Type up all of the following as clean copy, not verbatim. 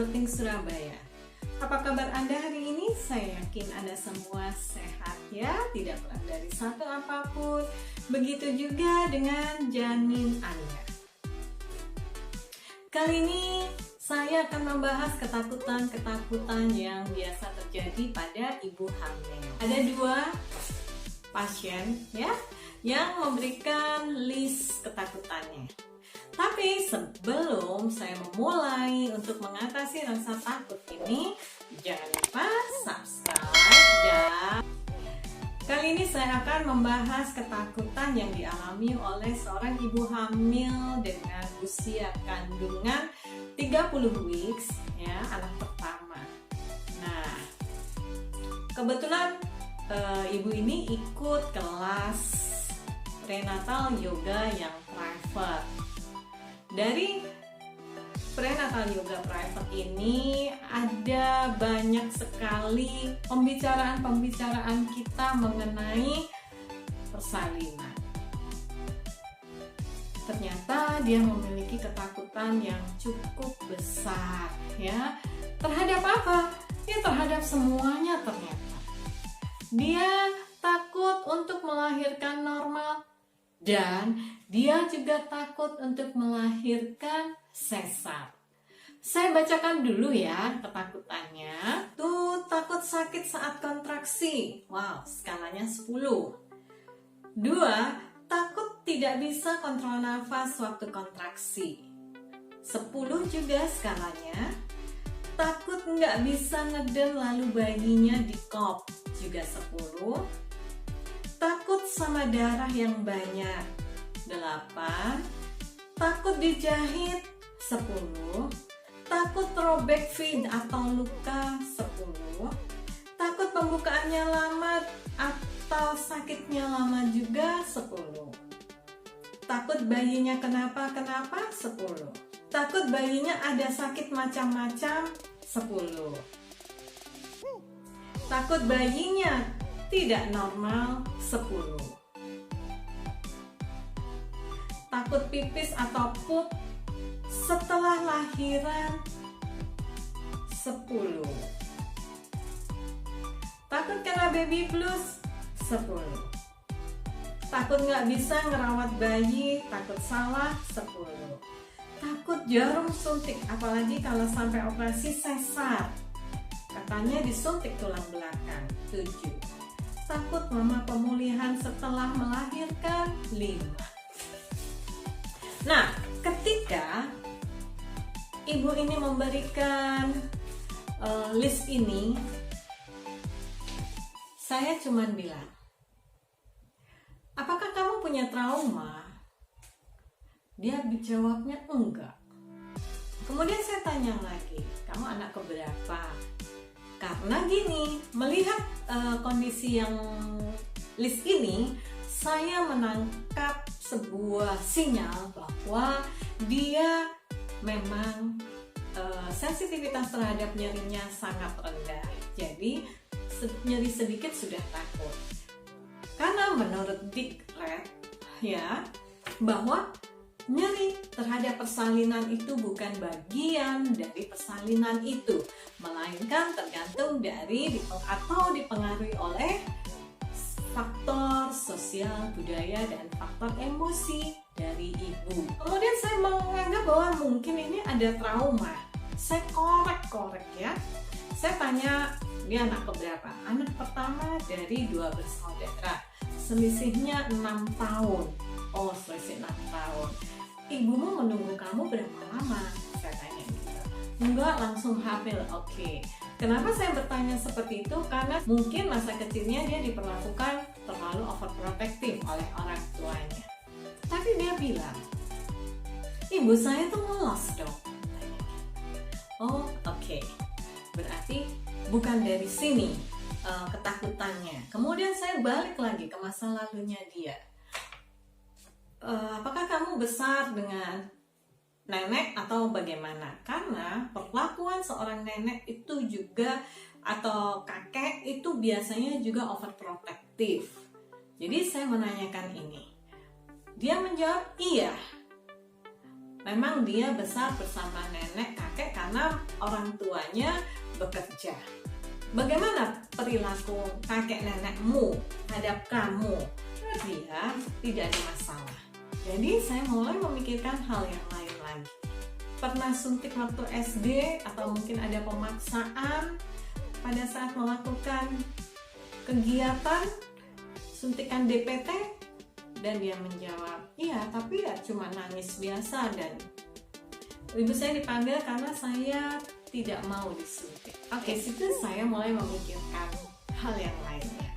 Overthink Surabaya. Apa kabar Anda hari ini? Saya yakin Anda semua sehat ya, tidak kurang dari satu apapun. Begitu juga dengan janin Anda. Kali ini saya akan membahas ketakutan-ketakutan yang biasa terjadi pada ibu hamil. Ada dua pasien ya yang memberikan list ketakutannya. Tapi sebelum saya memulai untuk mengatasi rasa takut ini, jangan lupa subscribe dan kali ini saya akan membahas ketakutan yang dialami oleh seorang ibu hamil dengan usia kandungan 30 weeks ya, anak pertama. Nah, kebetulan ibu ini ikut kelas prenatal yoga yang private. Dari prenatal yoga private ini ada banyak sekali pembicaraan kita mengenai persalinan. Ternyata dia memiliki ketakutan yang cukup besar ya. Terhadap apa? Ya terhadap semuanya ternyata. Dia takut untuk melahirkan normal dan dia juga takut untuk melahirkan sesar. Saya bacakan dulu ya ketakutannya. Tuh, takut sakit saat kontraksi. Wow, skalanya 10. 2, takut tidak bisa kontrol nafas waktu kontraksi. 10 juga skalanya. Takut nggak bisa ngeden lalu bayinya di kop. Juga 10. Takut sama darah yang banyak. 8. Takut dijahit. 10. Takut robek feed atau luka. 10. Takut pembukaannya lama atau sakitnya lama juga. 10. Takut bayinya kenapa-kenapa. 10. Takut bayinya ada sakit macam-macam. 10. Takut bayinya tidak normal. 10. Takut pipis atau pup setelah lahiran. 10. Takut kena baby blues. 10. Takut nggak bisa ngerawat bayi, takut salah. 10. Takut jarum suntik, apalagi kalau sampai operasi sesar, katanya disuntik tulang belakang. 7. Takut lama pemulihan setelah melahirkan. 5. Nah, ketika ibu ini memberikan list ini, saya cuma bilang, apakah kamu punya trauma? Dia jawabnya enggak. Kemudian saya tanya lagi, kamu anak keberapa? Karena gini, melihat kondisi yang list ini, saya menangkap sebuah sinyal bahwa dia memang sensitivitas terhadap nyerinya sangat rendah. Jadi nyeri sedikit sudah takut. Karena menurut Dikret ya, bahwa nyeri terhadap persalinan itu bukan bagian dari persalinan itu, melainkan tergantung dari atau dipengaruhi oleh faktor sosial, budaya, dan faktor emosi dari ibu. Kemudian saya menganggap bahwa mungkin ini ada trauma. Saya korek ya. Saya tanya, dia anak keberapa? Anak pertama dari 2 bersaudara. Selisihnya 6 tahun. Oh, selisih 6 tahun. Ibumu menunggu kamu berapa lama? Saya tanya gitu. Enggak, langsung hamil. Oke. Kenapa saya bertanya seperti itu? Karena mungkin masa kecilnya dia diperlakukan terlalu overprotective oleh orang tuanya. Tapi dia bilang, ibu saya tuh ngelos dong. Oh, oke. Berarti bukan dari sini ketakutannya. Kemudian saya balik lagi ke masa lalunya dia. Apakah kamu besar dengan nenek atau bagaimana? Karena perlakuan seorang nenek itu juga atau kakek itu biasanya juga overprotective. Jadi saya menanyakan ini. Dia menjawab iya. memang dia besar bersama nenek kakek karena orang tuanya bekerja. Bagaimana perilaku kakek nenekmu terhadap kamu? Dia tidak ada masalah. Jadi saya mulai memikirkan hal yang lain lagi. Pernah suntik waktu SD atau mungkin ada pemaksaan pada saat melakukan kegiatan suntikan DPT? Dan dia menjawab, iya tapi ya cuma nangis biasa, dan ibu saya dipanggil karena saya tidak mau disuntik. Oke, situ saya mulai memikirkan hal yang lainnya.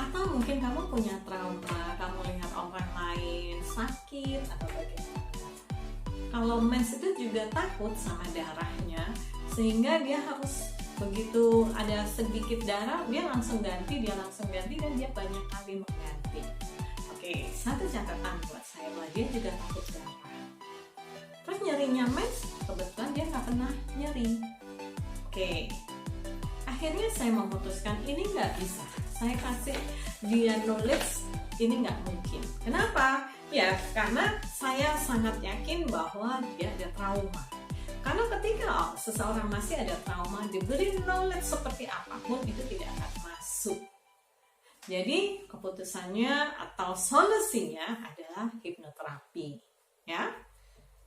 Atau mungkin kamu punya trauma, kamu lihat orang lain sakit atau bagaimana. Kalau mens itu juga takut sama darahnya, sehingga dia harus begitu ada sedikit darah, dia langsung ganti, dan dia banyak kali mengganti. Oke, satu catatan buat saya bahwa dia juga takut darah. Terus nyerinya mens, kebetulan dia nggak pernah nyeri. Oke, akhirnya saya memutuskan ini nggak bisa. Saya kasih dia knowledge, ini nggak mungkin. Kenapa? Ya, karena saya sangat yakin bahwa dia ada trauma. Karena ketika seseorang masih ada trauma, diberi knowledge seperti apapun, itu tidak akan masuk. Jadi keputusannya atau solusinya adalah hipnoterapi, ya.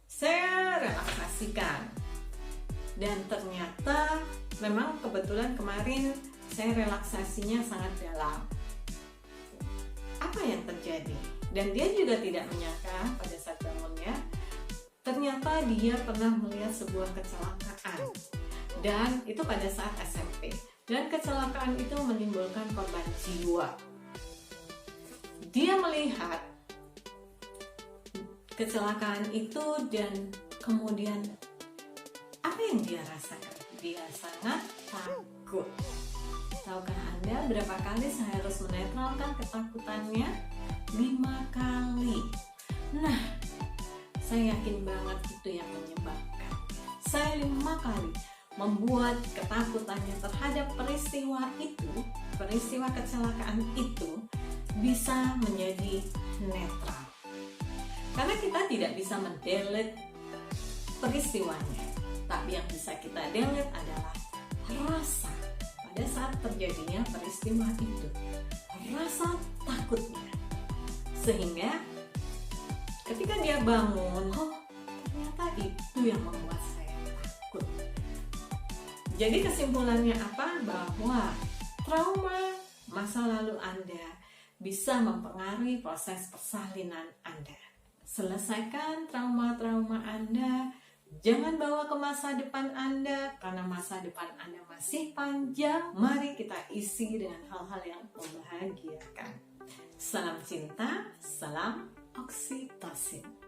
Saya relaksasikan, dan ternyata memang kebetulan kemarin saya relaksasinya sangat dalam. Apa yang terjadi? Dan dia juga tidak menyangka pada saat bangunnya, ternyata dia pernah melihat sebuah kecelakaan, dan itu pada saat SMP. Dan kecelakaan itu menimbulkan korban jiwa. Dia melihat kecelakaan itu dan kemudian apa yang dia rasakan? Dia sangat takut. Tahukah Anda berapa kali saya harus menetralkan ketakutannya? 5 kali. Nah, saya yakin banget itu yang menyebabkan. Saya 5 kali membuat ketakutannya terhadap peristiwa kecelakaan itu bisa menjadi netral. Karena kita tidak bisa mendelete peristiwanya, tapi yang bisa kita delete adalah rasa pada saat terjadinya peristiwa itu, rasa takutnya. Sehingga ketika dia bangun, oh ternyata itu yang membuat saya takut. Jadi kesimpulannya apa? Bahwa trauma masa lalu Anda bisa mempengaruhi proses persalinan Anda. Selesaikan trauma-trauma Anda. Jangan bawa ke masa depan Anda, karena masa depan Anda masih panjang. Mari kita isi dengan hal-hal yang membahagiakan. Salam cinta, salam oksitosin.